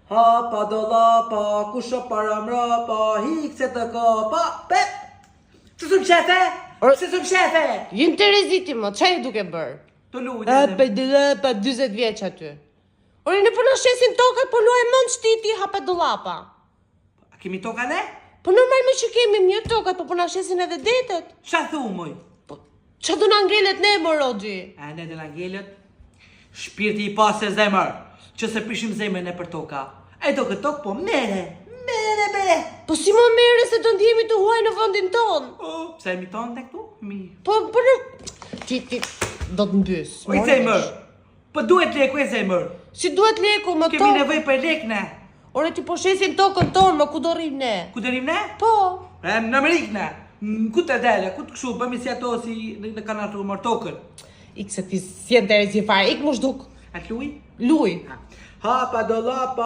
Hapa dollapa, kusho para mrapa, hikse të kapa, pep! Se su shefe? Se su shefe? Jim të reziti më, qa e duke bërë? Të lujtë. Pa 20 vjeç aty. Ore në përna shesin toka, po luaj mend shtiti hapa dollapa. A kemi toka ne? Po normal me që kemi mirë tokat, po përna shesin edhe detet. Qa thu moj? Po, qa do në ngelet ne, më Rogji? A ne dhe ngelet? Shpirti i pasë e zemër, që se prishim zemën e për toka. E do këtë tokë, po mere be. Po si më mere se do ndjemi të huaj në vëndin ton? Pse e mi tonë të këtu? Po në... Ti, do të mbys. O i zemër, po duhet leku e zemër. Si duhet leku, më to? Kemi nevoj për lek ne. Ore ti po shesin tokën tonë, më ku do rrim ne? Ku do rrim ne? Po. Në Amerikë ne. Ku të dele, ku të këshu, bëmi si ato si në kanatu mërë tokën. Ik se ti si e dere si fare, ik më shduk. A të luj? Luj. Hapa dollapa.